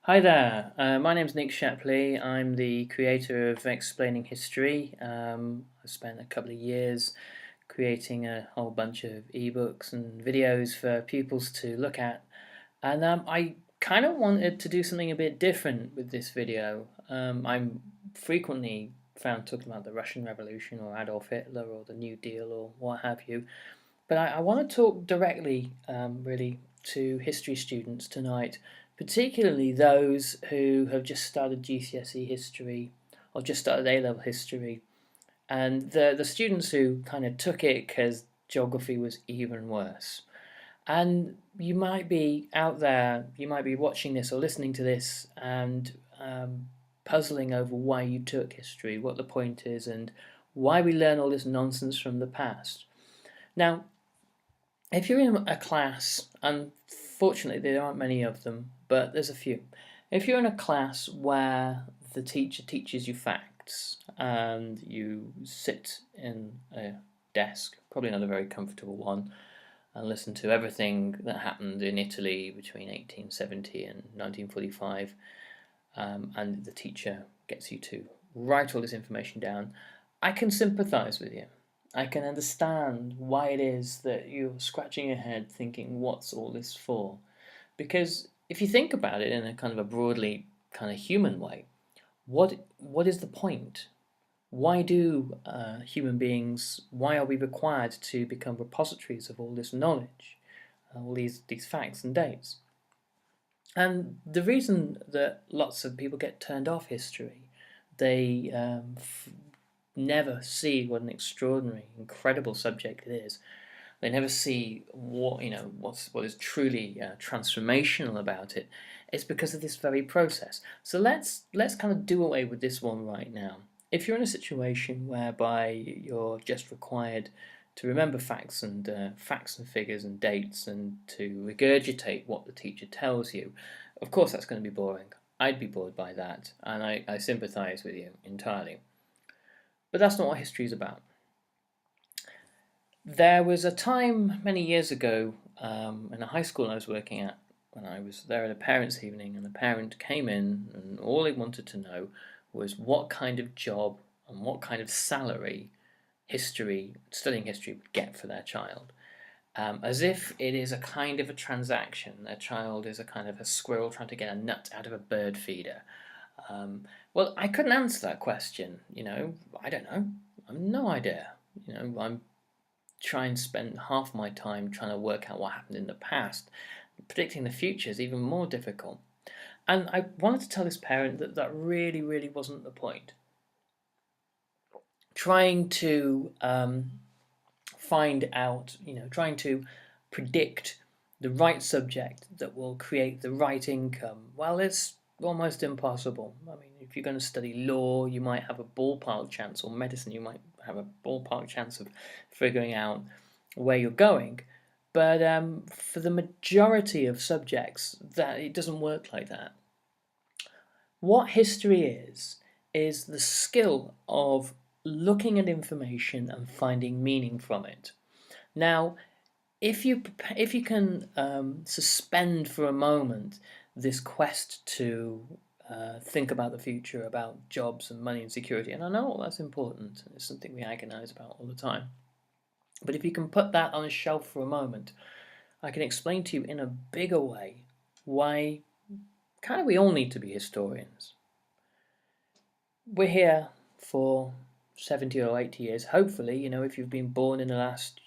Hi there, my name's Nick Shapley. I'm the creator of Explaining History. I spent a couple of years creating a whole bunch of ebooks and videos for pupils to look at, and I kind of wanted to do something a bit different with this video. I'm frequently found talking about the Russian Revolution or Adolf Hitler or the New Deal or what have you, but I want to talk directly, really, to history students tonight, particularly those who have just started GCSE history or just started A-level history, and the students who kind of took it because geography was even worse. And you might be out there, you might be watching this or listening to this and puzzling over why you took history, what the point is, and why we learn all this nonsense from the past. Now, if you're in a class, unfortunately there aren't many of them, but there's a few. If you're in a class where the teacher teaches you facts and you sit in a desk, probably not a very comfortable one, and listen to everything that happened in Italy between 1870 and 1945, and the teacher gets you to write all this information down, I can sympathise with you. I can understand why it is that you're scratching your head thinking, what's all this for? Because if you think about it in a kind of a broadly kind of human way, what is the point? Why do human beings, why are we required to become repositories of all this knowledge, all these facts and dates? And the reason that lots of people get turned off history, they never see what an extraordinary, incredible subject it is. They never see what is truly transformational about it. It's because of this very process. So let's kind of do away with this one right now. If you're in a situation whereby you're just required to remember facts and figures and dates and to regurgitate what the teacher tells you, of course that's going to be boring. I'd be bored by that, and I sympathise with you entirely. But that's not what history is about. There was a time many years ago in a high school I was working at when I was there at a parents' evening, and a parent came in and all they wanted to know was what kind of job and what kind of salary studying history would get for their child. As if it is a kind of a transaction. Their child is a kind of a squirrel trying to get a nut out of a bird feeder. Well, I couldn't answer that question. I don't know. I've no idea. I'm try and spend half my time trying to work out what happened in the past. Predicting the future is even more difficult. And I wanted to tell this parent that that really, really wasn't the point. Trying to find out, trying to predict the right subject that will create the right income, well, it's almost impossible. I mean, if you're going to study law, you might have a ballpark chance, or medicine, you might have a ballpark chance of figuring out where you're going. But for the majority of subjects, that it doesn't work like that. What history is the skill of looking at information and finding meaning from it. Now, if you can suspend for a moment this quest to think about the future, about jobs and money and security, and I know all that's important, it's something we agonize about all the time, but if you can put that on a shelf for a moment, I can explain to you in a bigger way why kind of we all need to be historians. We're here for 70 or 80 years. Hopefully, if you've been born in the last,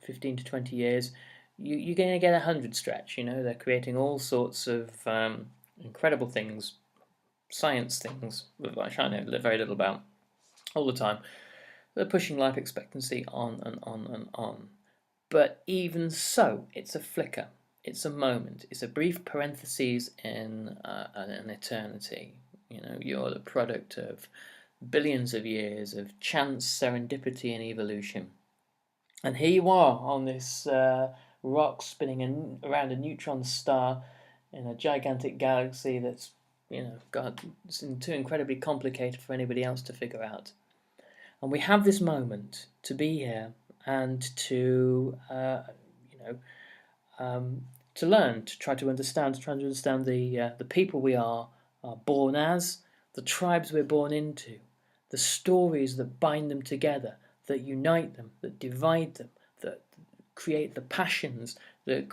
15 to 20 years, you're going to get 100 stretch. They're creating all sorts of incredible things, science things, which I know very little about all the time. They're pushing life expectancy on and on and on. But even so, it's a flicker. It's a moment. It's a brief parenthesis in an eternity. You're the product of billions of years of chance, serendipity, and evolution. And here you are on this rock spinning around a neutron star in a gigantic galaxy that's, God, it's too incredibly complicated for anybody else to figure out. And we have this moment to be here and to, to learn, to try to understand, the people we are born as, the tribes we're born into, the stories that bind them together, that unite them, that divide them, that create the passions that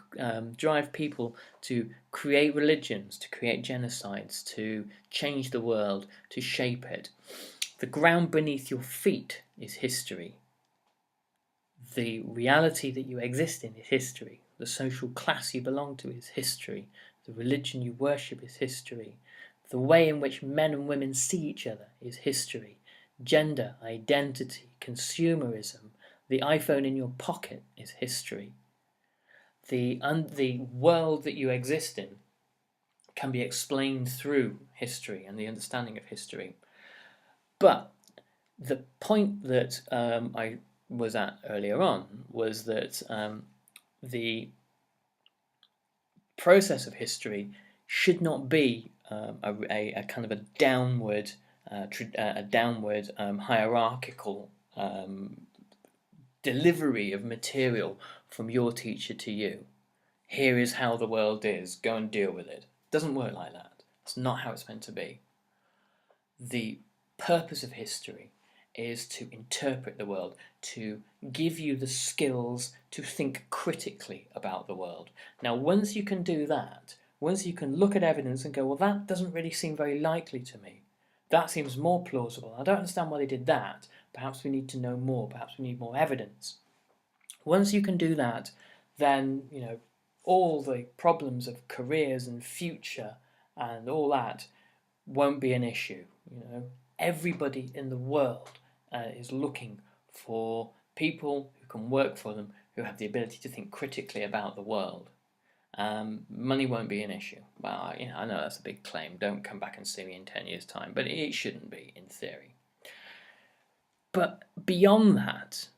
drive people to create religions, to create genocides, to change the world, to shape it. The ground beneath your feet is history. The reality that you exist in is history. The social class you belong to is history. The religion you worship is history. The way in which men and women see each other is history. Gender, identity, consumerism, the iPhone in your pocket is history. The world that you exist in can be explained through history and the understanding of history. But the point that I was at earlier on was that the process of history should not be a kind of a downward hierarchical delivery of material from your teacher to you. Here is how the world is, go and deal with it. It doesn't work like that. It's not how it's meant to be. The purpose of history is to interpret the world, to give you the skills to think critically about the world. Now, once you can do that, once you can look at evidence and go, well, that doesn't really seem very likely to me. That seems more plausible. I don't understand why they did that. Perhaps we need to know more. Perhaps we need more evidence. Once you can do that, then, all the problems of careers and future and all that won't be an issue. Everybody in the world is looking for people who can work for them, who have the ability to think critically about the world. Money won't be an issue. Well, I know that's a big claim. Don't come back and see me in 10 years' time, but it shouldn't be, in theory. But beyond that,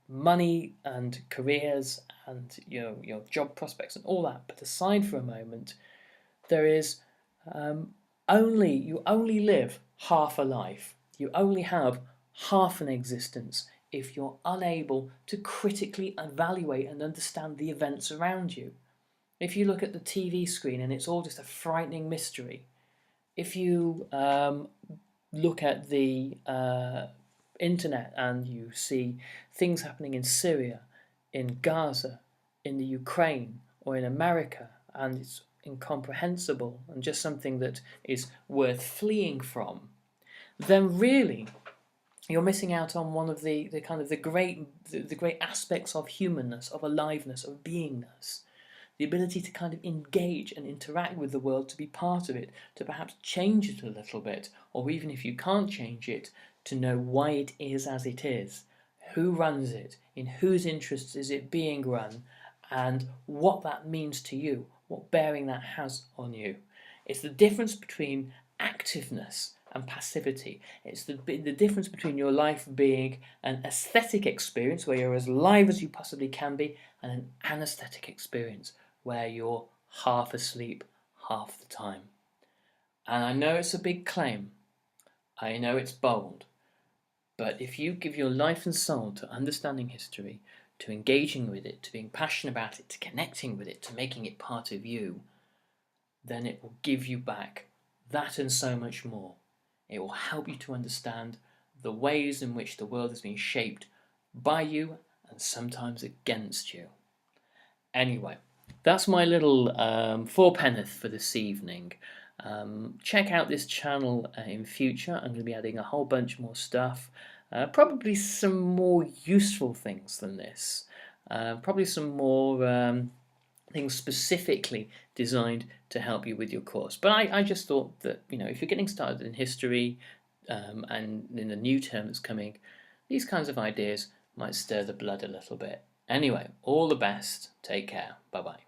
money and careers and your job prospects and all that, but aside for a moment, there is you only live half a life. You only have half an existence if you're unable to critically evaluate and understand the events around you. If you look at the TV screen and it's all just a frightening mystery, if you look at the internet and you see things happening in Syria, in Gaza, in the Ukraine, or in America, and it's incomprehensible and just something that is worth fleeing from, then really you're missing out on one of the great aspects of humanness, of aliveness, of beingness. The ability to kind of engage and interact with the world, to be part of it, to perhaps change it a little bit, or even if you can't change it, to know why it is as it is, who runs it, in whose interests is it being run, and what that means to you, what bearing that has on you. It's the difference between activeness and passivity. It's the difference between your life being an aesthetic experience where you're as live as you possibly can be, and an anesthetic experience where you're half asleep half the time. And I know it's a big claim. I know it's bold. But if you give your life and soul to understanding history, to engaging with it, to being passionate about it, to connecting with it, to making it part of you, then it will give you back that and so much more. It will help you to understand the ways in which the world has been shaped by you and sometimes against you. Anyway, that's my little fourpenneth for this evening. Check out this channel in future. I'm going to be adding a whole bunch more stuff. Probably some more useful things than this. Probably some more things specifically designed to help you with your course. But I just thought that, if you're getting started in history and in the new term that's coming, these kinds of ideas might stir the blood a little bit. Anyway, all the best. Take care. Bye-bye.